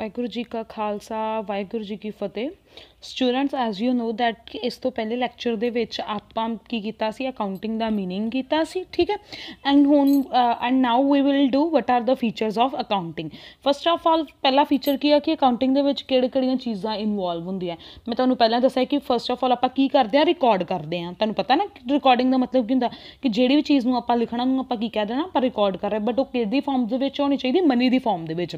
वाहिगुरू जी का खालसा वाहिगुरू जी की Fateh. Students as you know that कि इस तो पहले लैक्चर दे विच आपां की कीता सी अकाउंटिंग दा मीनिंग कीता सी, ठीक है। एंड हुण and now we will do what are the features of accounting. First of all पहला फीचर की है कि अकाउंटिंग दे विच किहड़ियां चीज़ां इनवॉल्व होंदियां। मैं तुहानूं पहलां दस्सिया कि फस्ट ऑफ ऑल आपां की करदे हां, रिकॉर्ड करदे हां। तुहानूं पता ना रिकॉर्डिंग का मतलब की हुंदा कि जिहड़ी भी चीज़ नूं आपां लिखना नूं आपां की कह देना आपां रिकॉर्ड कर रहे, बट वो किहदी फॉर्म दे विच होनी चाहिए, मनी दी फॉर्म दे विच।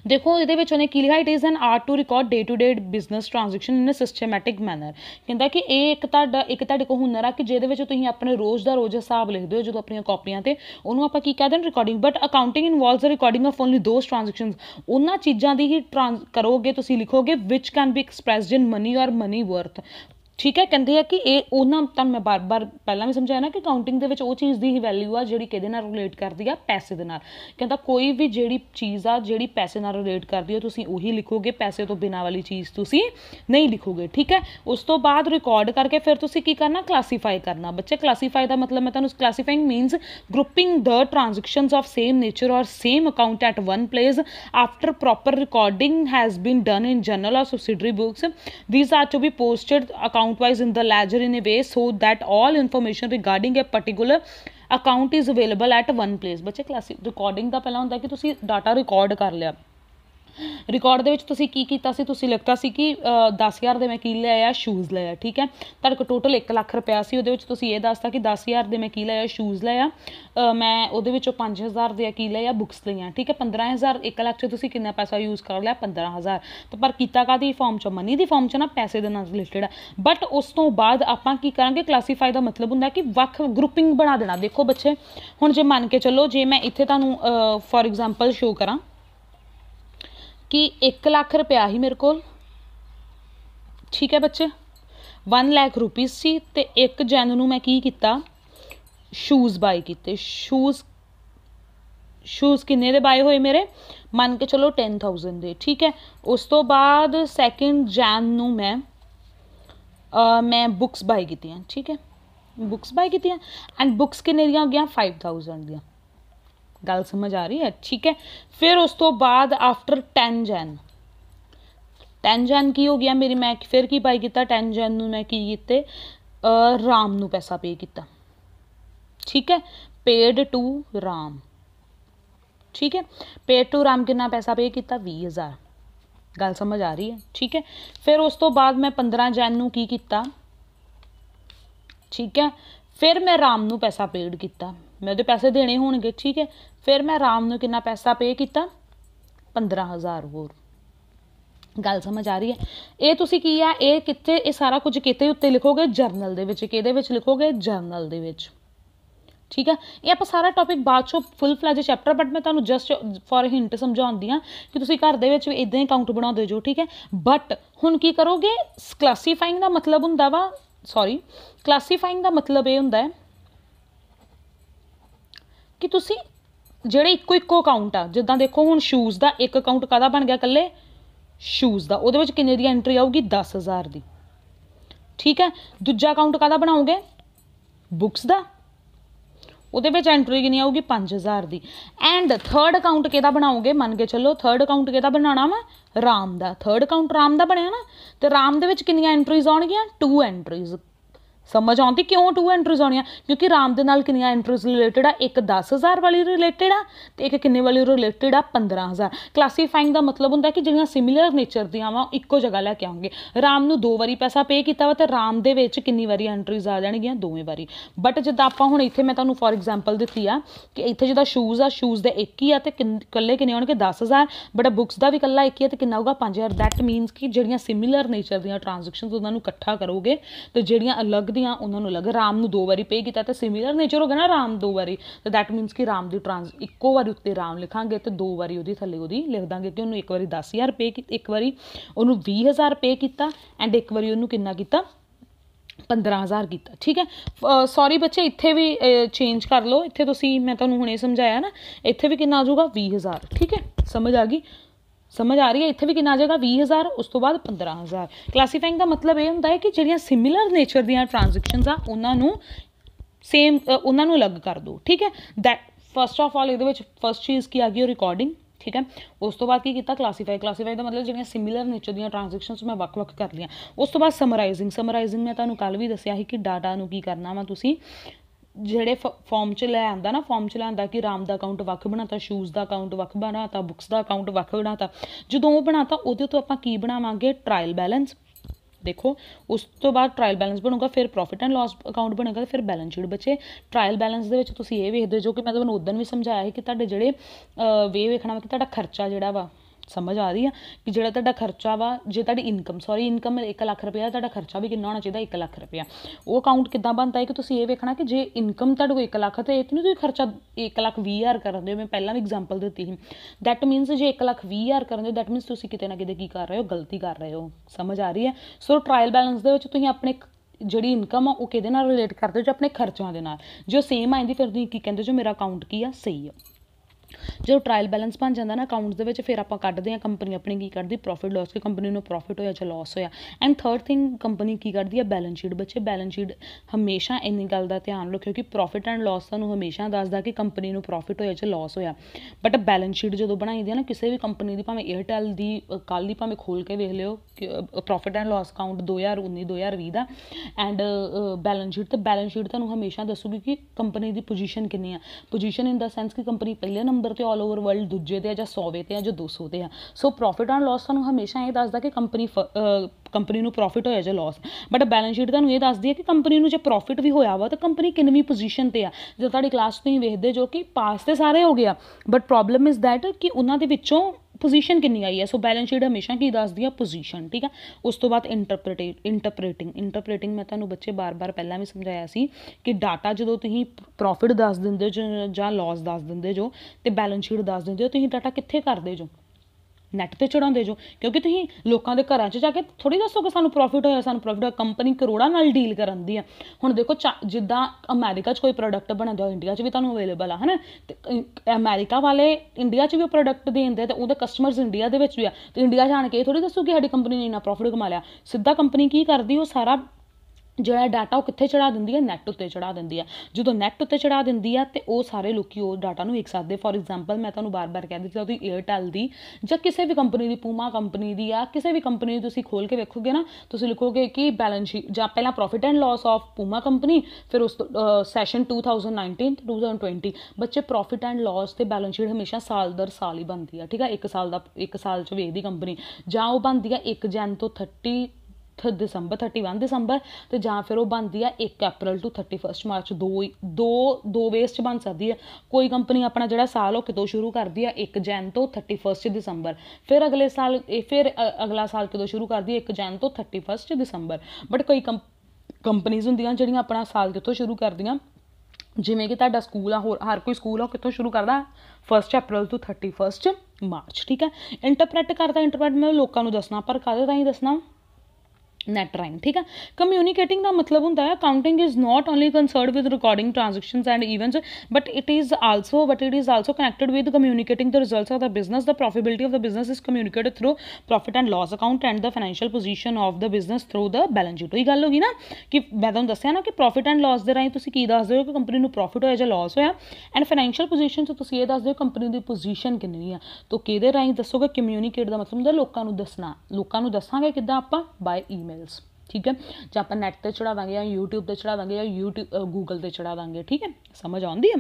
देखो ये उन्हें की लिखा, it is an art to record day to day business transaction in a systematic manner. कहता कि ये एक तुहाडे कोल हुनर आ कि जिहदे विच तुसीं अपने रोज़ दा रोज़ हिसाब लिखदे हो जो अपनी कॉपियां ते उहनूं आपां की कहते हैं recording. But accounting involves the recording of only those transactions. उन्हां चीज़ां दी ही करोगे तुसीं लिखोगे which can be expressed in money और मनी वर्थ, ठीक है। कहते हैं कि ये उन्होंने मैं बार बार पहला भी समझाया ना कि अकाउंटिंग के वो चीज़ की ही वैल्यू आ जी कि रिलेट करती है पैसे के नाल। कहता कोई भी जी चीज़ आ जी पैसे नाल रिलेट करती है तुसीं उही लिखोगे, पैसे तो बिना वाली चीज़ तुसीं नहीं लिखोगे, ठीक है। उस तो बाद रिकॉर्ड करके फिर तुसीं की करना, क्लासीफाई करना। बच्चे क्लासीफाई का मतलब मैं तुहानूं classifying means grouping the transactions of same nature और same account at one place after proper recording has been done in journal और subsidiary books. These are to be posted account wise in the ledger in a way so that all information regarding a particular account is available at one place। बच्चे class recording का पहला होंदा कि तुसी data record कर लिया। Record दे विच तुसी की कीता सी, तुसी लिखता सी कि 10,000 दे मैं की लिया शूज़ लिया, ठीक है। तुहाडे कोल टोटल 1 लाख रुपया सी, उहदे विच तुसी ये दसता कि 10,000 दे मैं की लिया शूज़ लिया, मैं उहदे विचों 5,000 दे की लिया बुक्स लिया, ठीक है। 15,000 1 लाख च तुसी कितना पैसा यूज़ कर लिया, 15,000। तो पर कीता काहदी फॉर्म च, मनी दी फॉर्म च ना, पैसे दे नाल रिलेटेड है। बट उस तो बाद आपां की करांगे, क्लासीफाई का मतलब हुंदा कि वख ग्रुपिंग बना देना। देखो बच्चे हुण जे मान के चलो जे मैं इत्थे तुहानूं फॉर एग्जाम्पल शो करां कि 1 लाख रुपया ही मेरे को, ठीक है बच्चे, 1 लाख रुपीज़ सी ते 1 जन नूं मैं की कीता शूज़ बाय कीते। शूज़ किन्ने दे बाय होए मेरे, मान के चलो 10,000 दे, ठीक है। उस तो बाद 2 जन नूं मैं बुक्स बाय कीतियां, ठीक है, बुक्स बाय कीतियां एंड बुक्स किन्ने दियां हो गईयां 5,000 दियां। गल समझ आ रही है, ठीक है। फिर उस तो बाद आफ्टर 10 जन की हो गया मेरी, मैं फिर की बाय किया 10 जन नूं मैं की कीते राम नूं पैसा पे किया, ठीक है। पेड टू राम, ठीक है। पेड टू राम कितना पैसा पे किया 20,000। गल समझ आ रही है, ठीक है। फिर उस तो बाद मैं 15 जन नूं की कीता, ठीक है। फिर मैं राम नूं पैसा पेड किया, मैं उहदे पैसे देने होणगे, ठीक है। फिर मैं राम नूं कितना पैसा पे किया 15,000 होर। गल समझ आ रही है। ये तुसी की है ये कित्थे, ये सारा कुछ कित्ते उत्ते लिखोगे जर्नल दे विच, किहदे विच लिखोगे जर्नल दे विच, ठीक है। ये आप सारा टॉपिक बाद चो फुल फ्लैज चैप्टर, बट मैं तुहानूं जस्ट फॉर हिंट समझाउंदी हां कि तुसी घर दे विच इदां ही अकाउंट बनाओ जो, ठीक है। बट हुण की करोगे, क्लासीफाइंग का मतलब हुंदा वा, सॉरी क्लासीफाइंग का मतलब ये हुंदा है कि तुसी ਜਿਹੜੇ ਇੱਕੋ अकाउंट आ, जिद्दां देखो हुण शूज़ का एक अकाउंट काहदा बन गया, कल्ले शूज़ का, उहदे विच किन्ने दी एंट्री आऊगी 10,000 दी, ठीक है। दूजा अकाउंट काहदा बनाओगे, बुक्स का, उहदे विच एंट्री किन्नी आऊगी 5,000 दी। एंड थर्ड अकाउंट किहदा बनाओगे, मन के चलो थर्ड अकाउंट किहदा बनाना वा, राम का। थर्ड अकाउंट राम का बनया ना, तो राम दे विच किन्नियां एंट्रीज आउणगियां 2 एंट्रीज। समझ आती क्यों 2 एंट्रीज आउणियां, क्योंकि राम दे नाल किन्नियां एंट्रीज रिलेटेड आ, एक 10,000 वाली रिलेटेड आ ते एक किन्ने वाली रिलेटेड आ 15,000। क्लासीफाइंग का मतलब हुंदा कि जिहड़ियां सिमिलर नेचर दियां वा इक्को जगह लैके आउणगे। राम नूं 2 वारी पैसा पे कीता वा ते राम दे विच किन्नी वारी एंट्रीज आ जाणगियां, 2 वारी। बट जिद्दां आपां हुण इत्थे मैं तुहानूं फॉर एग्जाम्पल दित्ती आ कि इत्थे जिद्दां शूज़ आ, शूज़ दे एक ही आ ते कल्ले किन्ने आउणगे 10,000, बट बुक्स का भी कल्ला एक ही है तो किन्ना होगा 5,000। दैट मीनस कि जिहड़ियां सिमिलर नेचर दियां ट्रांजेक्शनस उन्हां नूं इकट्ठा करोगे तो जिहड़ियां अलग दियां उन्हां नूं अलग। राम नूं 2 वारी पे किया तो सिमिलर नेचर हो गया ना राम 2 वारी, तो दैट मीनस कि राम की इक्को वारी उत्ते राम लिखांगे तो 2 वारी उहदी थल्ले उहदी लिख दांगे कि उन्होंने एक बारी 10,000 पे, एक बारी उन्होंने 20,000 पे किया एंड एक बारी उन्होंने कितना किया 15,000 किया, ठीक है। सॉरी बच्चे इत्थे भी चेंज कर लो, इत्थे तुसीं मैं तुहानूं हुणे समझाया ना, इत्थे भी कितना आ जाऊगा 20,000, ठीक है। समझ आ गई, समझ आ रही है। इत्थे भी कितना आ जाएगा 20,000, उस तो बाद 15,000। क्लासीफाइंग का मतलब ये होंदा है कि जिहड़ियां सिमिलर नेचर दियां ट्रांजेक्शनस आ उन्हां नूं सेम उन्हां नूं अलग कर दो, ठीक है। दैट फस्ट ऑफ ऑल ये फस्ट चीज़ की आ गई रिकॉर्डिंग, ठीक है। उस तो बाद की किया क्लासीफाई का मतलब जो सिमिलर नेचर दी ट्रांजैक्शनस मैं वक्-वक् कर लिया। उस तो बाद समराइजिंग मैं तुहानूं कल भी दस्सिया कि डाटा नूं की करना वा तुसीं ਜਿਹੜੇ ਫਾਰਮ 'ਚ ਲੈ ਆਂਦਾ ਨਾ, ਫਾਰਮ 'ਚ ਲਿਆਂਦਾ ਕਿ ਰਾਮ ਦਾ ਅਕਾਊਂਟ ਵੱਖ ਬਣਾਤਾ, ਸ਼ੂਜ਼ ਦਾ ਅਕਾਊਂਟ ਵੱਖ ਬਣਾਤਾ, ਬੁੱਕਸ ਦਾ ਅਕਾਊਂਟ ਵੱਖ ਬਣਾਤਾ। ਜਦੋਂ ਉਹ ਬਣਾਤਾ ਉਹਦੇ ਤੋਂ ਆਪਾਂ ਕੀ ਬਣਾਵਾਂਗੇ, ਟਰਾਇਲ ਬੈਲੈਂਸ। देखो उस तो बाद ट्रायल बैलेंस बनूगा, फिर प्रॉफिट एंड लॉस अकाउंट बनेगा, फिर बैलेंस शीट बचे। ट्रायल बैलेंस दे विच तुसीं ये वेखदे जो कि मैं तुहानूं उदण भी समझाया है कि तुहाडे जिहड़े वे वेखना वा कि तुहाडा खर्चा जिहड़ा वा, समझ आ रही है कि जो तुहाडा खर्चा वा, जे तुहाडी इनकम 1 लाख रुपया, तुहाडा खर्चा भी कितना होना चाहिए, 1 लाख रुपया। वो अकाउंट किद्दां बनता है कि तुसीं ये वेखना कि जे इनकम तुहाडे कोल 1 लाख तो ये नहीं तुसीं खर्चा 1,20,000 करन दे। मैं पहलां भी एग्जाम्पल दित्ती सी। That मीनस J 1,20,000 Karan they, that मीनस तुसीं किते ना किते की कर रहे हो, गलती कर रहे हो। समझ आ रही है। सो ट्रायल बैलेंस दे विच तुसीं अपने ਜਿਹੜੀ ਇਨਕਮ ਆ ਉਹ ਕਿਹਦੇ ਨਾਲ ਰਿਲੇਟ ਕਰਦੇ ਹੋ, ਜੋ ਆਪਣੇ ਖਰਚਿਆਂ ਦੇ ਨਾਲ। ਜੋ ਸੇਮ ਆਂਦੀ ਫਿਰ ਤੁਸੀਂ ਕੀ ਕਹਿੰਦੇ ਜੋ ਮੇਰਾ ਅਕਾਊਂਟ ਕੀ ਆ, ਸਹੀ ਆ। जो ट्रायल बैलेंस बन जाता ना अकाउंट्स के फिर आप कढ़ते हैं, कंपनी अपनी की करती प्रॉफिट लॉस की, कंपनी में प्रॉफिट होया या लॉस होया। एंड थर्ड थिंग कंपनी की करती है बैलेंस शीट। बच्चे बैलेंस शीट हमेशा इन्नी गल का ध्यान रखियो कि प्रॉफिट एंड लॉस तुहानूं हमेशा दसदा कि कंपनी में प्रॉफिट होया या लॉस होया। बट बैलेंस शीट जो बनाई दी है ना किसी भी कंपनी की, भावें एयरटैल की कल ही भावें खोल के वेख लियो प्रॉफिट एंड लॉस अकाउंट 2019-2020 का एंड बैलेंस शीट, तो बैलेंस शीट तुहानूं हमेशा दसूगी कि कंपनी की पोजीशन कितनी है। पोजीशन इन द सेंस कि कंपनी पहले नंबर ते ऑल ओवर वर्ल्ड, दूजे ते या 100वें ते या 200 ते है। सो प्रॉफिट एंड लॉस तुहानूं हमेशा ये दसदा कि कंपनी नूं प्रॉफिट होया या लॉस। बट बैलेंस शीट तुहानूं ये दसदी है कि कंपनी नूं जे प्रॉफिट भी होया वा तो कंपनी किनवीं पोजीशन ते आ। जो तुहाडी क्लास तुसीं वेखदे जो कि पास ते सारे हो गया, बट प्रॉब्लम इज़ दैट कि उन्हां दे विच्चों पोजीशन कितनी आई है। सो बैलेंस शीट हमेशा की दसदी है, पोजीशन। ठीक है। उस तो बाद इंटरप्रेटिंग मैं तुहानूं बच्चे बार बार पहला भी समझाया सी कि डाटा जो तुसीं प्रॉफिट दस दिंदे जो जां लॉस दस दिंदे जो ते बैलेंस शीट दस दिंदे हो, तुसीं डाटा कित्थे करदे जो, नैट ते चढ़ाते जो। क्योंकि तुसीं लोगों के घर च जाके थोड़ी दसोगे सानूं प्रॉफिट होया, सानूं प्रॉफिट होया। कंपनी करोड़ां नाल डील करदी है। हुण देखो जिद्दां अमेरिका च कोई प्रोडक्ट बनदा इंडिया च भी तुहानूं अवेलेबल है ना, ते अमेरिका वाले इंडिया च भी प्रोडक्ट देंदे ते उहदे कस्टमर्स इंडिया दे विच भी आ, ते इंडिया जाण के थोड़ी दसो कि साडी कंपनी ने इन्ना प्रॉफिट कमा लिया। सीधा कंपनी की करदी, वो सारा जो डाटा वो कित्थे चढ़ा दिंदी है, नैट उत्ते चढ़ा दिंदी है। जो नैट उत्ते चढ़ा दिंदी है तो वो सारे लोग वो डाटा नूं वेख सकदे। फॉर एग्जाम्पल मैं तुहानूं बार बार कह दी तुसीं एयरटैल दी जां किसी भी कंपनी की, पूमा कंपनी की या किसी भी कंपनी की तुसीं खोल के वेखोगे ना, तुसीं लिखोगे कि बैलेंस शीट जां पहला profit and loss of Puma company, फिर उस सैशन 2019-2020 बच्चे प्रॉफिट एंड लॉस ते बैलेंस शीट हमेशा साल दर साल ही बनती है। ठीक है। एक साल च वेखदी कंपनी, जां वो बनती है 1 जन तो 31 दिसंबर तो जां फिर वो बनती है 1 अप्रैल टू 31 मार्च। दो वेस च बन सकती है। कोई कंपनी अपना जो साल हो कितों शुरू करती है 1 जैन तो 31 दिसंबर, फिर अगले साल फिर अगला साल कितों शुरू करती है 1 जैन तो 31 दिसंबर। बट कई कंपनीज होंदियां जिहड़ियां अपना साल कितों शुरू करदियां, जिमें कि तुहाडा स्कूल आ, होर हर कोई स्कूल आ कितों शुरू करदा 1 अप्रैल टू 31 मार्च। ठीक है। इंटरप्रेट मैं लोगों को दसना, पर काहदे ताईं दसना, नैट राइम। ठीक है। कम्यूनीकेटिंग का मतलब होंदा है accounting is not only concerned with recording transactions and events but it is also connected with communicating the results of the business. The profitability of the business is communicated through profit and loss account and the financial position of the business through the balance sheet. वही गल होगी ना कि मैं तुहानूं दस्सिया ना कि profit and loss दे राहीं तुसीं की दसदे हो कि कंपनी नूं प्रॉफिट होया जां लॉस होया, एंड फाइनैशियल पोजीशन च तुसीं ये दसदे हो कंपनी दी पोजीशन कितनी है। तो किहदे राहीं दसोगे, कम्यूनीकेट का मतलब हुंदा लोकां नूं दसना। लोकां नूं दसांगे किद्दां आपां, बाय ईमेल्स। ठीक है। जो आप नैट पर चढ़ा देंगे या यूट्यूब पर चढ़ा देंगे या गूगल पर चढ़ा देंगे। ठीक है। समझ आती है।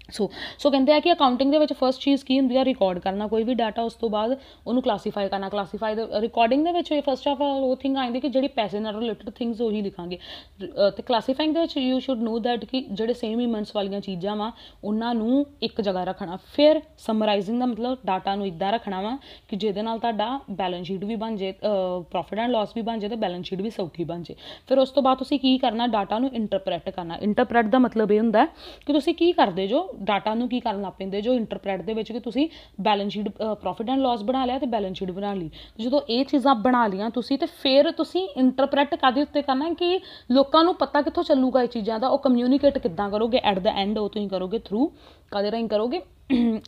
सो कहते हैं कि अकाउंटिंग के फस्ट चीज़ की होंदी है, रिकॉर्ड करना कोई भी डाटा, उस तो बाद उन्होंने क्लासीफाई करना। क्लासीफाई रिकॉर्डिंग के फस्ट ऑफ ऑल वो थिंग आती कि जी पैसे नाल रिलेटेड थिंग्स उही लिखांगे। तो classifying you should know that कि जोड़े सेम ईवेंट्स वाली चीज़ां वा उन्होंने एक जगह रखना। फिर समराइजिंग का मतलब डाटा इदा रखना वा कि जिहदे नाल तुहाडा बैलेंस शीट भी बन जाए, प्रॉफिट एंड लॉस भी बन जाए, तो बैलेंस शीट भी सौखी बन जाए। फिर उस तो बाद तुसीं की करना, डाटा इंटरप्रैट करना। इंटरप्रैट का मतलब ये होंदा कि तुसीं की करदे जो डाटा नूं की करन लग पैंदे जो इंटरप्रैट दे विच कि तुसीं balance sheet profit and loss बना लिया तो बैलेंस शीट बना ली। जो ये चीज़ां बना लियां तुसीं ते फिर तुसीं इंटरप्रैट काहदे उत्ते करना कि लोकां नूं पता कित्थों चलूगा इस चीज़ां दा, वो कम्यूनीकेट किद्दां करोगे एट द एंड, वो तुसीं करोगे थ्रू काहदे राहीं करोगे,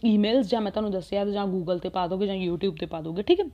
ईमेल्स, जां मैं तुहानूं दस्सिया जां गूगल ते पा दोगे जां यूट्यूब ते पा दोगे। ठीक है।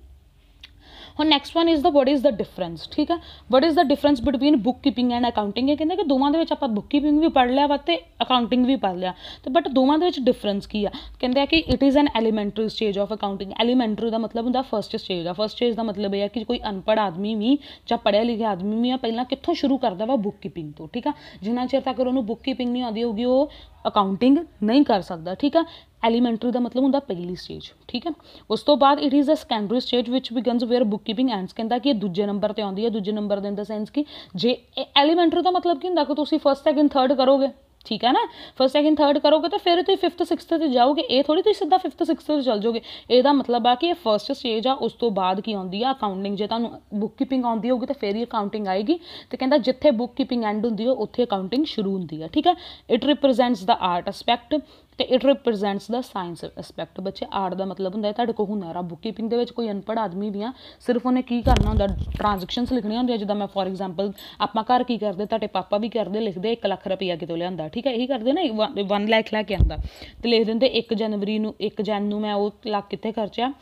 ਹੁਣ next one is the what is the difference, ਠੀਕ ਹੈ। What is the difference between book keeping and accounting. ਇਹ ਕਹਿੰਦੇ ਕਿ ਦੋਵਾਂ ਦੇ ਵਿੱਚ ਆਪਾਂ ਬੁੱਕ ਕੀਪਿੰਗ ਵੀ ਪੜ੍ਹ ਲਿਆ ਵਾ ਅਤੇ ਅਕਾਊਂਟਿੰਗ ਵੀ ਪੜ੍ਹ ਲਿਆ, ਤੇ ਬਟ ਦੋਵਾਂ ਦੇ ਵਿੱਚ ਡਿਫਰੈਂਸ ਕੀ ਆ। ਕਹਿੰਦੇ ਆ ਕਿ it is an elementary stage of accounting. Elementary ਦਾ ਮਤਲਬ ਹੁੰਦਾ ਫਸਟ ਸਟੇਜ ਆ। ਫਸਟ ਸਟੇਜ ਦਾ ਮਤਲਬ ਇਹ ਆ ਕਿ ਕੋਈ ਅਨਪੜ੍ਹ ਆਦਮੀ ਵੀ ਜਾਂ ਪੜ੍ਹਿਆ ਲਿਖਿਆ ਆਦਮੀ ਵੀ ਆ ਪਹਿਲਾਂ ਕਿੱਥੋਂ ਸ਼ੁਰੂ ਕਰਦਾ ਵਾ, ਬੁੱਕ ਕੀਪਿੰਗ ਤੋਂ, ਠੀਕ ਆ। ਜਿੰਨਾ ਚਿਰ ਤੱਕ ਉਹਨੂੰ ਬੁੱਕ ਕੀਪਿੰਗ ਨਹੀਂ ਆਉਂਦੀ ਹੋਊਗੀ ਉਹ ਅਕਾਊਂਟਿੰਗ ਨਹੀਂ ਕਰ ਸਕਦਾ, ਠੀਕ ਆ। ਐਲੀਮੈਂਟਰੀ ਦਾ ਮਤਲਬ ਹੁੰਦਾ ਪਹਿਲੀ ਸਟੇਜ, ਠੀਕ ਹੈ। ਉਸ ਤੋਂ ਬਾਅਦ it is a secondary stage which begins where book keeping ends. ਕਹਿੰਦਾ ਕਿ ਇਹ ਦੂਜੇ ਨੰਬਰ ਤੇ ਆਉਂਦੀ ਹੈ। ਦੂਜੇ ਨੰਬਰ ਦੇ ਇਨ ਦਾ ਸੈਂਸ ਕਿ ਜੇ ਐਲੀਮੈਂਟਰੀ ਦਾ ਮਤਲਬ ਕੀ ਹੁੰਦਾ ਕਿ ਤੁਸੀਂ ਫਸਟ ਸੈਕਿੰਡ ਥਰਡ ਕਰੋਗੇ, ਠੀਕ ਹੈ ਨਾ। ਫਸਟ ਸੈਕਿੰਡ ਥਰਡ ਕਰੋਗੇ ਤਾਂ ਫਿਰ ਤੁਸੀਂ ਫਿਫਥ ਸਿਕਸਥ 'ਤੇ ਜਾਓਗੇ, ਇਹ ਥੋੜ੍ਹੀ ਤੁਸੀਂ ਸਿੱਧਾ ਫਿਫਥ ਸਿਕਸਥ 'ਤੇ ਚੱਲ ਜਾਓਗੇ। ਇਹਦਾ ਮਤਲਬ ਆ ਕਿ ਇਹ ਫਸਟ ਸਟੇਜ ਆ। ਉਸ ਤੋਂ ਬਾਅਦ ਕੀ ਆਉਂਦੀ ਆ, ਅਕਾਊਂਟਿੰਗ। ਜੇ ਤੁਹਾਨੂੰ ਬੁੱਕ ਕੀਪਿੰਗ ਆਉਂਦੀ ਹੋਊਗੀ ਤਾਂ ਫਿਰ ਹੀ ਅਕਾਊਂਟਿੰਗ ਆਏਗੀ। ਅਤੇ ਕਹਿੰਦਾ ਜਿੱਥੇ ਬੁੱਕ ਕੀਪਿੰਗ ਐਂਡ ਹੁੰਦੀ ਹੈ ਉੱਥੇ ਅਕਾਊਂਟਿੰਗ ਸ਼ੁਰੂ ਹੁੰਦੀ ਹੈ, ਠੀਕ ਹੈ। ਇਟ ਰਿਪਰਜੈਂਟਸ ਦਾ ਆਰਟ ਐਸਪੈਕਟ ਅਤੇ ਇਟ ਰਿਪਰਜੈਂਟਸ ਦਾ ਸਾਇੰਸ ਐਸਪੈਕਟ। ਬੱਚੇ ਆਰਟ ਦਾ ਮਤਲਬ ਹੁੰਦਾ ਹੈ ਤੁਹਾਡੇ ਕੋਲ ਹੁਨਰ ਆ। ਬੁੱਕ ਕੀਪਿੰਗ ਦੇ ਵਿੱਚ ਕੋਈ ਅਨਪੜ੍ਹ ਆਦਮੀ ਵੀ ਆ, ਸਿਰਫ ਉਹਨੇ ਕੀ ਕਰਨਾ ਹੁੰਦਾ, ਟ੍ਰਾਂਜੈਕਸ਼ਨਸ ਲਿਖਣੀਆਂ ਹੁੰਦੀਆਂ। ਜਿੱਦਾਂ ਮੈਂ ਫੋਰ ਐਗਜ਼ਾਮਪਲ ਆਪਾਂ ਘਰ ਕੀ ਕਰਦੇ, ਤੁਹਾਡੇ ਪਾਪਾ ਵੀ ਕਰਦੇ, ਲਿਖਦੇ 1 ਲੱਖ ਰੁਪਈਆ ਕਿਤੋਂ ਲਿਆਂਦਾ, ਠੀਕ ਹੈ। ਇਹੀ ਕਰਦੇ ਨਾ, 1 ਲੱਖ ਲੈ ਕੇ ਆਉਂਦਾ ਅਤੇ ਲਿਖ ਦਿੰਦੇ 1 ਜਨਵਰੀ ਨੂੰ, 1 ਜਨ ਨੂੰ ਮੈਂ ਉਹ ਲੱਖ ਕਿੱਥੇ ਖਰਚਿਆ,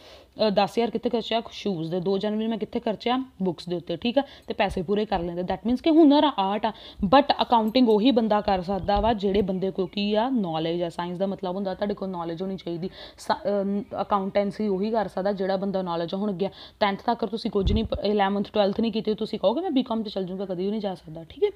10,000 ਕਿੱਥੇ ਖਰਚਿਆ ਸ਼ੂਜ਼ ਦੇ, 2 ਜਨਵਰੀ ਮੈਂ ਕਿੱਥੇ ਖਰਚਿਆ ਬੁੱਕਸ ਦੇ ਉੱਤੇ, ਠੀਕ ਆ। ਅਤੇ ਪੈਸੇ ਪੂਰੇ ਕਰ ਲੈਂਦੇ। ਦੈਟ ਮੀਨਸ ਕਿ ਹੁਨਰ ਆ, ਆਰਟ ਆ। ਬਟ ਅਕਾਊਂਟਿੰਗ ਉਹੀ ਬੰਦਾ ਕਰ ਸਕਦਾ ਵਾ ਜਿਹੜੇ ਬੰਦੇ ਕੋਲ ਕੀ ਆ, ਨੌਲੇਜ ਆ। ਸਾਇੰਸ ਦਾ ਮਤਲਬ ਹੁੰਦਾ ਤੁਹਾਡੇ ਕੋਲ ਨੌਲੇਜ ਹੋਣੀ ਚਾਹੀਦੀ। ਅਕਾਊਂਟੈਂਸੀ ਉਹੀ ਕਰ ਸਕਦਾ ਜਿਹੜਾ ਬੰਦਾ ਨੌਲੇਜ ਹੁਣ ਗਿਆ 10th ਤੱਕ ਤੁਸੀਂ ਕੁਝ ਨਹੀਂ, 11th 12th ਨਹੀਂ ਕੀਤੀ, ਤੁਸੀਂ ਕਹੋਗੇ ਮੈਂ BCom 'ਤੇ ਚੱਲ ਜੂੰਗਾ, ਕਦੀ ਵੀ ਨਹੀਂ ਜਾ ਸਕਦਾ, ਠੀਕ ਹੈ।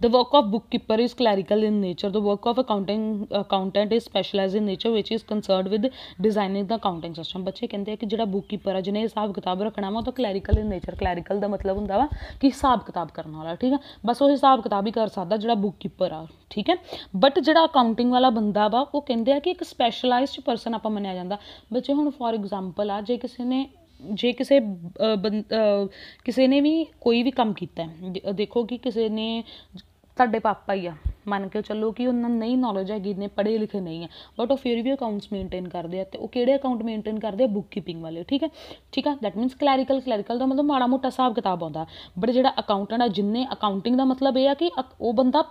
The work of bookkeeper is clerical in nature. The work of accountant is specialized in nature, which is concerned with designing the accounting system. ਬੱਚੇ ਕਹਿੰਦੇ ਆ ਕਿ ਜਿਹੜਾ ਬੁੱਕਕੀਪਰ ਆ ਜਿਹਨੇ ਹਿਸਾਬ ਕਿਤਾਬ ਰੱਖਣਾ ਵਾ ਉਹ ਤਾਂ ਕਲੈਰੀਕਲ ਇਨ ਨੇਚਰ। ਕਲੈਰੀਕਲ ਦਾ ਮਤਲਬ ਹੁੰਦਾ ਵਾ ਕਿ ਹਿਸਾਬ ਕਿਤਾਬ ਕਰਨ ਵਾਲਾ, ਠੀਕ ਆ। ਬਸ ਉਹ ਹਿਸਾਬ ਕਿਤਾਬ ਹੀ ਕਰ ਸਕਦਾ ਜਿਹੜਾ ਬੁੱਕਕੀਪਰ ਆ, ਠੀਕ ਹੈ। ਬਟ ਜਿਹੜਾ ਅਕਾਊਂਟਿੰਗ ਵਾਲਾ ਬੰਦਾ ਵਾ ਉਹ ਕਹਿੰਦੇ ਆ ਕਿ ਇੱਕ ਸਪੈਸ਼ਲਾਈਜ਼ਡ ਪਰਸਨ ਆਪਾਂ ਮੰਨਿਆ ਜਾਂਦਾ। ਬੱਚੇ ਹੁਣ ਫੋਰ ਐਗਜ਼ਾਮਪਲ ਆ, ਜੇ ਕਿਸੇ ਨੇ ਵੀ ਕੋਈ ਵੀ ਕੰਮ ਕੀਤਾ, ਦੇਖੋ ਕਿ ਕਿਸੇ ਨੇ ਤੁਹਾਡੇ ਪਾਪਾ ਹੀ ਆ, ਮੰਨ ਕੇ ਚੱਲੋ ਕਿ ਉਹਨਾਂ ਨੂੰ ਨਹੀਂ ਨੌਲੇਜ ਹੈਗੀ, ਇੰਨੇ ਪੜ੍ਹੇ ਲਿਖੇ ਨਹੀਂ ਆ, ਬਟ ਉਹ ਫਿਰ ਵੀ ਅਕਾਊਂਟਸ ਮੇਨਟੇਨ ਕਰਦੇ ਆ। ਅਤੇ ਉਹ ਕਿਹੜੇ ਅਕਾਊਂਟ ਮੇਨਟੇਨ ਕਰਦੇ ਆ, ਬੁੱਕ ਕੀਪਿੰਗ ਵਾਲੇ, ਠੀਕ ਹੈ। ਠੀਕ ਆ, ਦੈਟ ਮੀਨਸ ਕਲੈਰੀਕਲ ਦਾ ਮਤਲਬ ਮਾੜਾ ਮੋਟਾ ਹਿਸਾਬ ਕਿਤਾਬ ਆਉਂਦਾ। ਬਟ ਜਿਹੜਾ ਅਕਾਊਂਟੈਂਟ ਆ, ਜਿਹਨੇ ਅਕਾਊਂਟਿੰਗ ਦਾ ਮਤਲਬ ਇਹ ਆ ਕਿ ਉਹ ਬੰਦਾ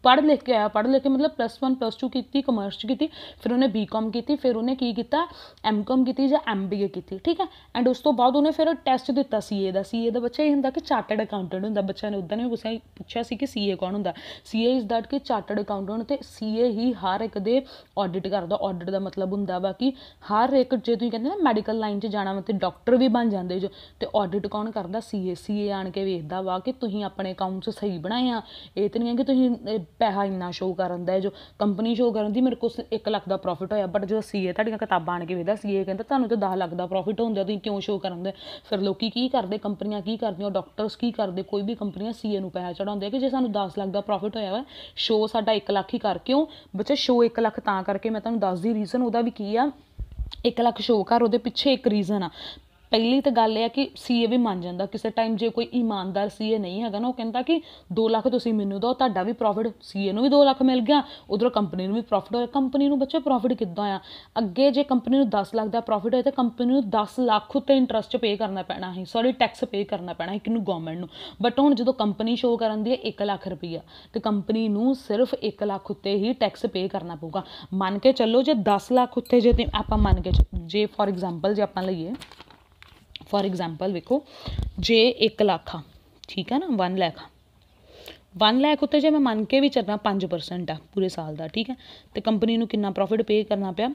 ਪੜ੍ਹ ਲਿਖ ਕੇ ਆਇਆ, ਪੜ੍ਹ ਲਿਖ ਕੇ ਮਤਲਬ +1 +2 ਕੀਤੀ, ਕਮਰਸ 'ਚ ਕੀਤੀ, ਫਿਰ ਉਹਨੇ BCom ਕੀਤੀ, ਫਿਰ ਉਹਨੇ ਕੀ ਕੀਤਾ, MCom ਕੀਤੀ ਜਾਂ MBA ਕੀਤੀ, ਠੀਕ ਹੈ। ਐਂਡ ਉਸ ਤੋਂ ਬਾਅਦ ਉਹਨੇ ਫਿਰ ਟੈਸਟ ਦਿੱਤਾ CA ਦਾ। CA ਦਾ ਬੱਚਾ ਇਹ ਹੁੰਦਾ ਕਿ ਚਾਰਟਰਡ ਅਕਾਊਂਟੈਂਟ ਹੁੰਦਾ। ਬੱਚਿਆਂ ਨੇ ਉੱਦਾਂ ਨੇ ਪੁੱਛਿਆ ਸੀ ਕਿ CA ਕੌਣ ਹੁੰਦਾ। CA ਇਜ਼ ਦੈਟ ਕਿ ਚਾਰਟਰਡ ਅਕਾਊਂਟੈਂਟ। ਅਤੇ CA ਹੀ ਹਰ ਇੱਕ ਦੇ ਆਡਿਟ ਕਰਦਾ। ਆਡਿਟ ਦਾ ਮਤਲਬ ਹੁੰਦਾ ਵਾ ਕਿ ਹਰ ਇੱਕ, ਜੇ ਤੁਸੀਂ ਕਹਿੰਦੇ ਨਾ ਮੈਡੀਕਲ ਲਾਈਨ 'ਚ ਜਾਣਾ ਵਾ ਅਤੇ ਡਾਕਟਰ ਵੀ ਬਣ ਜਾਂਦੇ ਜੋ, ਅਤੇ ਆਡਿਟ ਕੌਣ ਕਰਦਾ, CA ਆਣ ਕੇ ਵੇਖਦਾ ਵਾ ਕਿ ਤੁਸੀਂ ਆਪਣੇ ਅਕਾਊਂਟਸ ਸਹੀ ਬਣਾਏ ਆ। ਇਹ ਤਾਂ ਨਹੀਂ ਹੈ ਕਿ ਤੁਸੀਂ ਪੈਸਾ ਇੰਨਾ ਸ਼ੋਅ ਕਰਨ ਦਾ, ਜੋ ਕੰਪਨੀ ਸ਼ੋਅ ਕਰਨ ਦੀ ਮੇਰੇ ਕੋਲ 1 ਲੱਖ ਦਾ ਪ੍ਰੋਫਿਟ ਹੋਇਆ, ਬਟ ਜਦੋਂ CA ਤੁਹਾਡੀਆਂ ਕਿਤਾਬਾਂ ਆਣ ਕੇ ਵੇਖਦਾ, CA ਕਹਿੰਦਾ ਤੁਹਾਨੂੰ ਤਾਂ 10 ਲੱਖ ਦਾ ਪ੍ਰੋਫਿਟ ਹੁੰਦਾ, ਤੁਸੀਂ ਕਿਉਂ ਸ਼ੋਅ ਕਰਨ ਦੇ। ਫਿਰ ਲੋਕ ਕੀ ਕਰਦੇ, ਕੰਪਨੀਆਂ ਕੀ ਕਰਦੀਆਂ, ਡਾਕਟਰਸ ਕੀ ਕਰਦੇ, ਕੋਈ ਵੀ ਕੰਪਨੀਆਂ CA ਨੂੰ ਪੈਸਾ ਚੜਾਉਂਦੇ ਕਿ ਜੇ ਸਾਨੂੰ 10 ਲੱਖ ਦਾ ਪ੍ਰੋਫਿਟ ਹੋਇਆ ਵਾ, ਸ਼ੋਅ ਸਾਡਾ 1 ਲੱਖ ਹੀ ਕਰ। ਕਿਉਂ ਬੱਚੇ ਸ਼ੋਅ 1 ਲੱਖ ਤਾਂ ਕਰਕੇ ਮੈਂ ਤੁਹਾਨੂੰ ਦੱਸਦੀ ਰੀਜ਼ਨ ਉਹਦਾ ਵੀ ਕੀ ਆ। 1 ਲੱਖ ਸ਼ੋਅ ਕਰ, ਉਹਦੇ ਪਿੱਛੇ ਇੱਕ ਰੀਜ਼ਨ ਆ। ਪਹਿਲੀ ਤਾਂ ਗੱਲ ਇਹ ਆ ਕਿ CA ਵੀ ਮੰਨ ਜਾਂਦਾ ਕਿਸੇ ਟਾਈਮ। ਜੇ ਕੋਈ ਇਮਾਨਦਾਰ CA ਨਹੀਂ ਹੈਗਾ ਨਾ, ਉਹ ਕਹਿੰਦਾ ਕਿ 2 ਲੱਖ ਤੁਸੀਂ ਮੈਨੂੰ ਦਿਓ, ਤੁਹਾਡਾ ਵੀ ਪ੍ਰੋਫਿਟ, CA ਨੂੰ ਵੀ 2 ਲੱਖ ਮਿਲ ਗਿਆ, ਉੱਧਰੋਂ ਕੰਪਨੀ ਨੂੰ ਵੀ ਪ੍ਰੋਫਿਟ ਹੋਇਆ। ਕੰਪਨੀ ਨੂੰ ਬੱਚੇ ਪ੍ਰੋਫਿਟ ਕਿੱਦਾਂ ਆ, ਅੱਗੇ ਜੇ ਕੰਪਨੀ ਨੂੰ 10 ਲੱਖ ਦਾ ਪ੍ਰੋਫਿਟ ਹੋਇਆ ਤਾਂ ਕੰਪਨੀ ਨੂੰ 10 ਲੱਖ ਉੱਤੇ ਇੰਟਰਸਟ ਪੇ ਕਰਨਾ ਪੈਣਾ ਸੀ, ਟੈਕਸ ਪੇ ਕਰਨਾ ਪੈਣਾ ਸੀ, ਕਿਹਨੂੰ, ਗਵਰਨਮੈਂਟ ਨੂੰ। ਬਟ ਹੁਣ ਜਦੋਂ ਕੰਪਨੀ ਸ਼ੋਅ ਕਰਨ ਦੀ ਹੈ 1 ਲੱਖ ਰੁਪਈਆ, ਅਤੇ ਕੰਪਨੀ ਨੂੰ ਸਿਰਫ 1 ਲੱਖ ਉੱਤੇ ਹੀ ਟੈਕਸ ਪੇ ਕਰਨਾ ਪਊਗਾ। ਮੰਨ ਕੇ ਚੱਲੋ ਜੇ 10 ਲੱਖ ਉੱਤੇ ਜੇ ਆਪਾਂ ਮੰਨ ਕੇ, ਜੇ ਫੋਰ ਐਗਜ਼ਾਮਪਲ ਜੇ ਆਪਾਂ ਲਈਏ, ਫੋਰ ਐਗਜ਼ਾਮਪਲ ਵੇਖੋ, ਜੇ 1 ਲੱਖ ਆ, ਠੀਕ ਹੈ ਨਾ, 1 ਲੱਖ 1 ਲੱਖ ਉੱਤੇ ਜੇ ਮੈਂ ਮੰਨ ਕੇ ਵੀ ਚੱਲਣਾ 5% ਆ ਪੂਰੇ ਸਾਲ ਦਾ, ਠੀਕ ਹੈ। ਅਤੇ ਕੰਪਨੀ ਨੂੰ ਕਿੰਨਾ ਪ੍ਰੋਫਿਟ ਪੇ ਕਰਨਾ ਪਿਆ,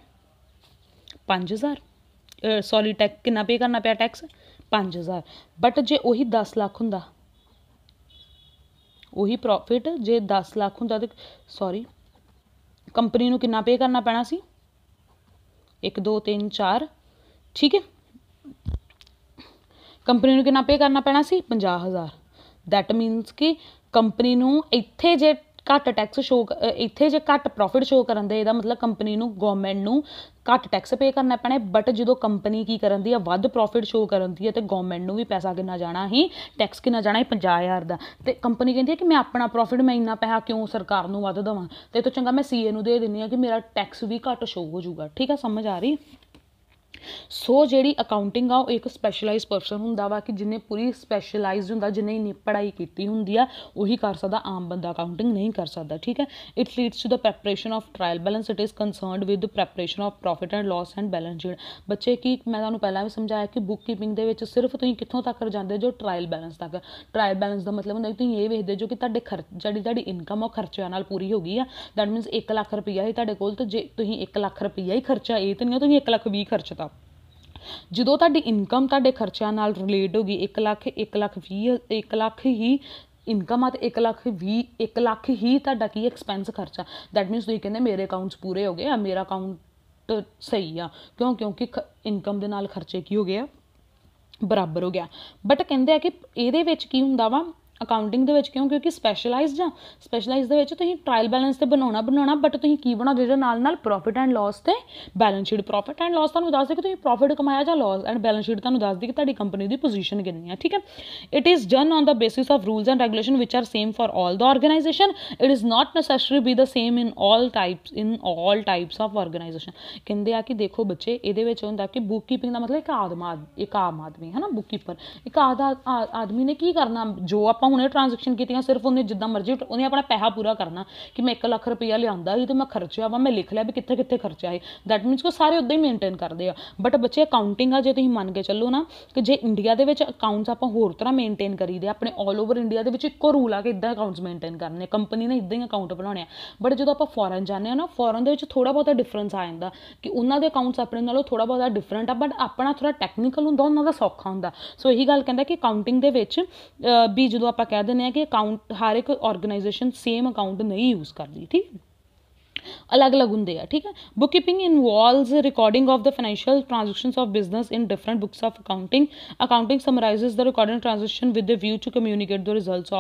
5000, ਕਿੰਨਾ ਪੇ ਕਰਨਾ ਪਿਆ ਟੈਕਸ, 5000। ਬਟ ਜੇ ਉਹੀ 10 ਲੱਖ ਹੁੰਦਾ, ਉਹੀ ਪ੍ਰੋਫਿਟ ਜੇ 10 ਲੱਖ ਹੁੰਦਾ ਤਾਂ ਕੰਪਨੀ ਨੂੰ ਕਿੰਨਾ ਪੇ ਕਰਨਾ ਪੈਣਾ ਸੀ, 1 2 3 4, ਠੀਕ ਹੈ। ਕੰਪਨੀ ਨੂੰ ਕਿੰਨਾ ਪੇ ਕਰਨਾ ਪੈਣਾ ਸੀ, 50,000। ਦੈਟ ਮੀਨਸ ਕਿ ਕੰਪਨੀ ਨੂੰ ਇੱਥੇ ਜੇ ਘੱਟ ਟੈਕਸ ਸ਼ੋਅ, ਇੱਥੇ ਜੇ ਘੱਟ ਪ੍ਰੋਫਿਟ ਸ਼ੋਅ ਕਰਨ ਦੇ, ਇਹਦਾ ਮਤਲਬ ਕੰਪਨੀ ਨੂੰ, ਗਵਰਨਮੈਂਟ ਨੂੰ ਘੱਟ ਟੈਕਸ ਪੇ ਕਰਨਾ ਪੈਣਾ। ਬਟ ਜਦੋਂ ਕੰਪਨੀ ਕੀ ਕਰਨ ਦੀ ਆ, ਵੱਧ ਪ੍ਰੋਫਿਟ ਸ਼ੋਅ ਕਰਨ ਦੀ ਹੈ, ਅਤੇ ਗਵਰਨਮੈਂਟ ਨੂੰ ਵੀ ਪੈਸਾ ਕਿੰਨਾ ਜਾਣਾ ਸੀ, ਟੈਕਸ ਕਿੰਨਾ ਜਾਣਾ ਸੀ, 50,000 ਦਾ। ਅਤੇ ਕੰਪਨੀ ਕਹਿੰਦੀ ਹੈ ਕਿ ਮੈਂ ਆਪਣਾ ਪ੍ਰੋਫਿਟ, ਮੈਂ ਇੰਨਾ ਪੈਸਾ ਕਿਉਂ ਸਰਕਾਰ ਨੂੰ ਵੱਧ ਦੇਵਾਂ, ਅਤੇ ਇਹ ਤੋਂ ਚੰਗਾ ਮੈਂ CA ਨੂੰ ਦੇ ਦਿੰਦੀ ਹਾਂ ਕਿ ਮੇਰਾ ਟੈਕਸ ਵੀ ਘੱਟ ਸ਼ੋਅ ਹੋ ਜਾਊਗਾ, ਠੀਕ ਆ, ਸਮਝ ਆ ਰਹੀ। ਸੋ ਜਿਹੜੀ ਅਕਾਊਂਟਿੰਗ ਆ ਉਹ ਇੱਕ ਸਪੈਸ਼ਲਾਈਜ਼ ਪਰਸਨ ਹੁੰਦਾ ਵਾ ਕਿ ਜਿਹਨੇ ਪੂਰੀ ਸਪੈਸ਼ਲਾਈਜ਼ਡ ਹੁੰਦਾ, ਜਿਹਨੇ ਇੰਨੀ ਪੜ੍ਹਾਈ ਕੀਤੀ ਹੁੰਦੀ ਆ, ਉਹੀ ਕਰ ਸਕਦਾ, ਆਮ ਬੰਦਾ ਅਕਾਊਂਟਿੰਗ ਨਹੀਂ ਕਰ ਸਕਦਾ। ਠੀਕ ਹੈ। It leads to the preparation of trial balance, it is concerned with preparation of profit and loss and balance sheet. ਬੱਚੇ ਕੀ ਮੈਂ ਤੁਹਾਨੂੰ ਪਹਿਲਾਂ ਵੀ ਸਮਝਾਇਆ ਕਿ ਬੁੱਕ ਕੀਪਿੰਗ ਦੇ ਵਿੱਚ ਸਿਰਫ ਤੁਸੀਂ ਕਿੱਥੋਂ ਤੱਕ ਜਾਂਦੇ ਜੋ ਟਰਾਇਲ ਬੈਲੈਂਸ ਤੱਕ। ਟਰਾਇਲ ਬੈਲੈਂਸ ਦਾ ਮਤਲਬ ਹੁੰਦਾ ਕਿ ਤੁਸੀਂ ਇਹ ਵੇਖਦੇ ਜੋ ਕਿ ਤੁਹਾਡੇ ਜਿਹੜੀ ਤੁਹਾਡੀ ਇਨਕਮ ਉਹ ਖਰਚਿਆਂ ਨਾਲ ਪੂਰੀ ਹੋ ਗਈ ਆ। ਦੈਟ ਮੀਨਸ 1 ਲੱਖ ਰੁਪਈਆ ਹੀ ਤੁਹਾਡੇ ਕੋਲ, ਤੇ ਜੇ ਤੁਸੀਂ 1 ਲੱਖ ਰੁਪਈਆ ਹੀ ਖਰਚਾ, ਇਹ ਤਾਂ ਨਹੀਂ ਤੁਸੀਂ 1 ਲੱਖ 20 ਖਰਚਤਾ। ਜਦੋਂ ਤੁਹਾਡੀ ਇਨਕਮ ਤੁਹਾਡੇ ਖਰਚਿਆਂ ਨਾਲ ਰਿਲੇਟ ਹੋ ਗਈ, 1 ਲੱਖ 1 ਲੱਖ ਹੀ ਇਨਕਮ ਆ ਤੇ 1 ਲੱਖ ਹੀ ਤੁਹਾਡਾ ਕੀ ਐਕਸਪੈਂਸ ਖਰਚਾ। ਦੈਟ ਮੀਨਸ ਤੁਸੀਂ ਕਹਿੰਦੇ ਮੇਰੇ ਅਕਾਊਂਟਸ ਪੂਰੇ ਹੋ ਗਏ ਆ, ਮੇਰਾ ਅਕਾਊਂਟ ਸਹੀ ਆ, ਕਿਉਂਕਿ ਇਨਕਮ ਦੇ ਨਾਲ ਖਰਚੇ ਕੀ ਹੋ ਗਏ ਆ, ਬਰਾਬਰ ਹੋ ਗਿਆ। ਬਟ ਕਹਿੰਦੇ ਆ ਕਿ ਇਹਦੇ ਵਿੱਚ ਕੀ ਹੁੰਦਾ ਵਾ ਅਕਾਊਂਟਿੰਗ ਦੇ ਵਿੱਚ, ਕਿਉਂਕਿ ਸਪੈਸ਼ਲਾਈਜ਼ਡ ਆ, ਸਪੈਸ਼ਲਾਈਜ਼ ਦੇ ਵਿੱਚ ਤੁਸੀਂ ਟਰਾਇਲ ਬੈਲੈਂਸ ਤੇ ਬਣਾਉਣਾ, ਬਟ ਤੁਸੀਂ ਕੀ ਬਣਾਉਂਦੇ ਜਿਹਦੇ ਨਾਲ ਪ੍ਰੋਫਿਟ ਐਂਡ ਲਾਸ ਤੇ balance sheet. Profit and loss ਤੁਹਾਨੂੰ ਦੱਸਦੇ ਕਿ ਤੁਸੀਂ ਪ੍ਰੋਫਿਟ ਕਮਾਇਆ ਜਾਂ ਲਾਸ, ਐਂਡ ਬੈਲੈਂਸ ਸ਼ੀਟ ਤੁਹਾਨੂੰ ਦੱਸਦੀ ਕਿ ਤੁਹਾਡੀ ਕੰਪਨੀ ਦੀ ਪੋਜੀਸ਼ਨ ਕਿੰਨੀ ਹੈ। ਠੀਕ ਹੈ। It is done on the basis of rules and regulation which are same for all the organisation. It is not necessary be the same in all types of organisation. ਕਹਿੰਦੇ ਆ ਕਿ ਦੇਖੋ ਬੱਚੇ, ਇਹਦੇ ਵਿੱਚ ਹੁੰਦਾ ਕਿ ਬੁੱਕ ਕੀਪਿੰਗ ਦਾ ਮਤਲਬ ਇੱਕ ਆਮ ਆਦਮੀ ਹੈ ਨਾ, ਬੁੱਕ ਕੀਪਰ ਇੱਕ ਆਦਮੀ ਨੇ ਕੀ ਕਰਨਾ, ਜੋ ਆਪਾਂ ਹੁਣੇ ਟ੍ਰਾਂਜੈਕਸ਼ਨ ਕੀਤੀਆਂ ਸਿਰਫ ਉਹਨੇ ਜਿੱਦਾਂ ਮਰਜ਼ੀ ਉਹਨੇ ਆਪਣਾ ਪੈਸਾ ਪੂਰਾ ਕਰਨਾ ਕਿ ਮੈਂ 1 ਲੱਖ ਰੁਪਈਆ ਲਿਆਂਦਾ ਸੀ ਤੇ ਮੈਂ ਖਰਚਿਆ ਵਾ, ਮੈਂ ਲਿਖ ਲਿਆ ਵੀ ਕਿੱਥੇ ਕਿੱਥੇ ਖਰਚਿਆ ਹੈ। ਦੈਟ ਮੀਨਸ ਕਿ ਸਾਰੇ ਉੱਦਾਂ ਹੀ ਮੇਨਟੇਨ ਕਰਦੇ ਆ। ਬਟ ਬੱਚੇ ਅਕਾਊਂਟਿੰਗ ਆ, ਜੇ ਤੁਸੀਂ ਮੰਨ ਕੇ ਚੱਲੋ ਨਾ ਕਿ ਜੇ ਇੰਡੀਆ ਦੇ ਵਿੱਚ ਅਕਾਊਂਟਸ ਆਪਾਂ ਹੋਰ ਤਰ੍ਹਾਂ ਮੇਨਟੇਨ ਕਰੀਦੇ, ਆਪਣੇ ਆਲ ਓਵਰ ਇੰਡੀਆ ਦੇ ਵਿੱਚ ਇੱਕੋ ਰੂਲ ਆ ਕਿ ਇੱਦਾਂ ਅਕਾਊਂਟਸ ਮੇਨਟੇਨ ਕਰਨੇ, ਕੰਪਨੀ ਨੇ ਇੱਦਾਂ ਹੀ ਅਕਾਊਂਟ ਬਣਾਉਣੇ ਆ। ਬਟ ਜਦੋਂ ਆਪਾਂ ਫੋਰਨ ਜਾਂਦੇ ਹਾਂ ਨਾ, ਫੋਰਨ ਦੇ ਵਿੱਚ ਥੋੜ੍ਹਾ ਬਹੁਤਾ ਡਿਫਰੈਂਸ ਆ ਜਾਂਦਾ ਕਿ ਉਹਨਾਂ ਦੇ ਅਕਾਊਂਟਸ ਆਪਣੇ ਨਾਲੋਂ ਥੋੜ੍ਹਾ ਬਹੁਤਾ ਡਿਫਰੈਂਟ ਆ, ਬਟ ਆਪਣਾ ਥੋੜ੍ਹਾ ਟੈਕਨੀਕਲ ਹੁੰਦਾ, ਉਹਨਾਂ ਦਾ ਸੌਖਾ ਹੁੰਦਾ। ਸੋ ਇਹੀ ਗੱਲ ਕਹਿੰਦਾ ਕਿ ਅਕਾਊਂਟਿੰਗ ਦੇ ਵਿੱਚ ਵੀ ਜਦੋਂ ਆਪਾਂ ਕਹਿ ਦਿੰਦੇ ਹਾਂ ਕਿ ਅਕਾਊਂਟ ਹਰ ਇੱਕ ਆਰਗੇਨਾਈਜੇਸ਼ਨ ਸੇਮ ਅਕਾਊਂਟ ਨਹੀਂ ਯੂਜ਼ ਕਰਦੀ, ਠੀਕ, ਅਲੱਗ-ਅਲੱਗ ਹੁੰਦੇ ਆ। ਠੀਕ ਹੈ। Book keeping involves recording of the financial transactions of business in different books of accounting. Accounting summarises the recorded transaction with the view to communicate the results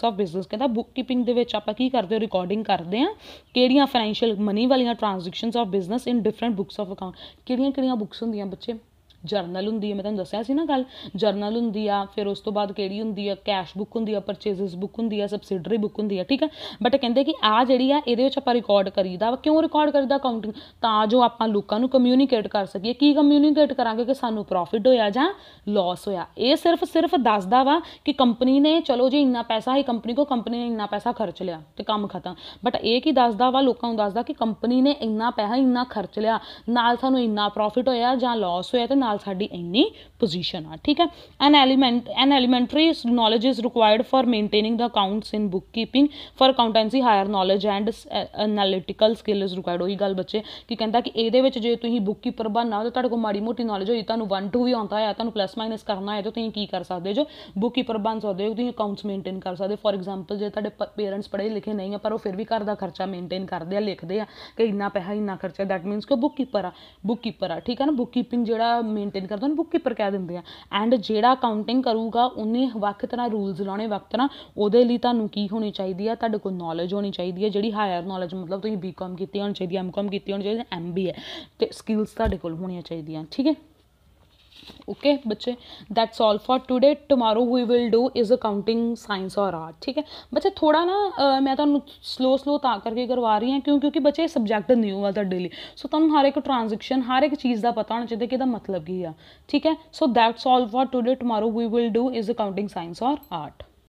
of business. ਕਹਿੰਦਾ book keeping ਦੇ ਵਿੱਚ ਆਪਾਂ ਕੀ ਕਰਦੇ, recording ਕਰਦੇ ਹਾਂ ਕਿਹੜੀਆਂ financial money ਵਾਲੀਆਂ transactions of business in different books of account. ਕਿਹੜੀਆਂ ਬੁੱਕਸ ਹੁੰਦੀਆਂ ਬੱਚੇ, ਜਰਨਲ ਹੁੰਦੀ ਹੈ, ਮੈਂ ਤੁਹਾਨੂੰ ਦੱਸਿਆ ਸੀ ਨਾ ਗੱਲ, ਜਰਨਲ ਹੁੰਦੀ ਆ, ਫਿਰ ਉਸ ਤੋਂ ਬਾਅਦ ਕਿਹੜੀ ਹੁੰਦੀ ਆ, ਕੈਸ਼ ਬੁੱਕ ਹੁੰਦੀ ਆ, ਪਰਚੇਜ਼ਸ ਬੁੱਕ ਹੁੰਦੀ ਆ, ਸਬਸਿਡਰੀ ਬੁੱਕ ਹੁੰਦੀ ਆ। ਠੀਕ ਹੈ। ਬਟ ਕਹਿੰਦੇ ਕਿ ਆਹ ਜਿਹੜੀ ਆ ਇਹਦੇ ਵਿੱਚ ਆਪਾਂ ਰਿਕਾਰਡ ਕਰੀਦਾ ਵਾ। ਕਿਉਂ ਰਿਕਾਰਡ ਕਰੀਦਾ ਅਕਾਊਂਟਿੰਗ, ਤਾਂ ਜੋ ਆਪਾਂ ਲੋਕਾਂ ਨੂੰ ਕਮਿਊਨੀਕੇਟ ਕਰ ਸਕੀਏ। ਕੀ ਕਮਿਊਨੀਕੇਟ ਕਰਾਂਗੇ ਕਿ ਸਾਨੂੰ ਪ੍ਰੋਫਿਟ ਹੋਇਆ ਜਾਂ ਲਾਸ ਹੋਇਆ। ਇਹ ਸਿਰਫ ਦੱਸਦਾ ਵਾ ਕਿ ਕੰਪਨੀ ਨੇ, ਚਲੋ ਜੀ ਇੰਨਾ ਪੈਸਾ ਹੀ ਕੰਪਨੀ ਨੇ ਇੰਨਾ ਪੈਸਾ ਖਰਚ ਲਿਆ ਤੇ ਕੰਮ ਖਤਮ। ਬਟ ਇਹ ਕੀ ਦੱਸਦਾ ਵਾ, ਲੋਕਾਂ ਨੂੰ ਦੱਸਦਾ ਕਿ ਕੰਪਨੀ ਨੇ ਇੰਨਾ ਪੈਸਾ ਇੰਨਾ ਖਰਚ ਲਿਆ, ਨਾਲ ਸਾਨੂੰ ਇੰਨਾ ਪ੍ਰੋਫਿਟ ਹੋਇਆ ਜਾਂ ਲਾਸ ਹੋਇਆ, ਤੇ ਨਾਲ ਸਾਡੀ ਇੰਨੀ ਪੋਜੀਸ਼ਨ ਆ। ਠੀਕ ਹੈ। An elementary knowledge is required for maintaining the accounts in book keeping. For accountancy higher knowledge and analytical skill is required. ਉਹੀ ਗੱਲ ਬੱਚੇ ਕੀ ਕਹਿੰਦਾ ਕਿ ਇਹਦੇ ਵਿੱਚ ਜੇ ਤੁਸੀਂ ਬੁੱਕ ਕੀਪਰ ਬਣਨਾ ਤਾਂ ਤੁਹਾਡੇ ਕੋਲ ਮਾੜੀ ਮੋਟੀ ਨੌਲੇਜ ਹੋਈ, ਤੁਹਾਨੂੰ 1 2 ਵੀ ਆਉਂਦਾ ਹੈ, ਤੁਹਾਨੂੰ ਪਲੱਸ ਮਾਈਨਸ ਕਰਨਾ ਹੈ, ਤਾਂ ਤੁਸੀਂ ਕੀ ਕਰ ਸਕਦੇ ਜੋ ਬੁੱਕ ਕੀਪਰ ਬਣ ਸਕਦੇ ਹੋ, ਤੁਸੀਂ ਅਕਾਊਂਟਸ ਮੇਨਟੇਨ ਕਰ ਸਕਦੇ ਹੋ। ਫॉर ਐਗਜ਼ਾਮਪਲ ਜੇ ਤੁਹਾਡੇ ਪੇਰੈਂਟਸ ਪੜ੍ਹੇ ਲਿਖੇ ਨਹੀਂ ਆ ਪਰ ਉਹ ਫਿਰ ਵੀ ਘਰ ਦਾ ਖਰਚਾ ਮੇਨਟੇਨ ਕਰਦੇ ਆ, ਲਿਖਦੇ ਆ ਕਿ ਇੰਨਾ ਪੈਸਾ ਇੰਨਾ ਖਰਚਾ, ਦੈਟ ਮੀਨਸ ਕਿ ਉਹ ਬੁੱਕ ਕੀਪਰ ਆ। ਠੀਕ ਹੈ ਨਾ। ਬੁੱਕ ਕੀਪਿੰਗ ਜਿਹੜਾ ਮੇਨਟੇਨ ਕਰਦਾ ਉਹਨੂੰ ਬੁੱਕ ਕੀਪਰ ਕਹਿ ਦਿੰਦੇ ਆ। ਐਂਡ ਜਿਹੜਾ ਅਕਾਊਂਟਿੰਗ ਕਰੂਗਾ ਉਹਨੇ ਵੱਖ ਤਰ੍ਹਾਂ ਰੂਲਸ ਲਾਉਣੇ, ਵੱਖ ਤਰ੍ਹਾਂ। ਉਹਦੇ ਲਈ ਤੁਹਾਨੂੰ ਕੀ ਹੋਣੀ ਚਾਹੀਦੀ ਆ, ਤੁਹਾਡੇ ਕੋਲ ਨੌਲੇਜ ਹੋਣੀ ਚਾਹੀਦੀ ਹੈ, ਜਿਹੜੀ ਹਾਇਰ ਨੌਲੇਜ ਮਤਲਬ ਤੁਸੀਂ BCom ਕੀਤੀ ਹੋਣੀ ਚਾਹੀਦੀ, MCom ਕੀਤੀ ਹੋਣੀ ਚਾਹੀਦੀ, MBA ਤੇ ਸਕਿੱਲਸ ਤੁਹਾਡੇ ਕੋਲ ਹੋਣੀਆਂ ਚਾਹੀਦੀਆਂ। ਠੀਕ ਹੈ। ओके बच्चे, that's all for today. Tomorrow we will do is accounting science और आर्ट। ठीक है बच्चे, थोड़ा ना मैं तुहानू स्लो तां करके करवा रही हूँ क्योंकि बच्चे सबजैक्ट न्यू है तुहाडे लई। सो तुहानू हर एक ट्रांजैक्शन हर एक चीज़ का पता होना चाहिए कि इहदा मतलब की है। ठीक है। So that's all for today. Tomorrow we will do is accounting science और आर्ट।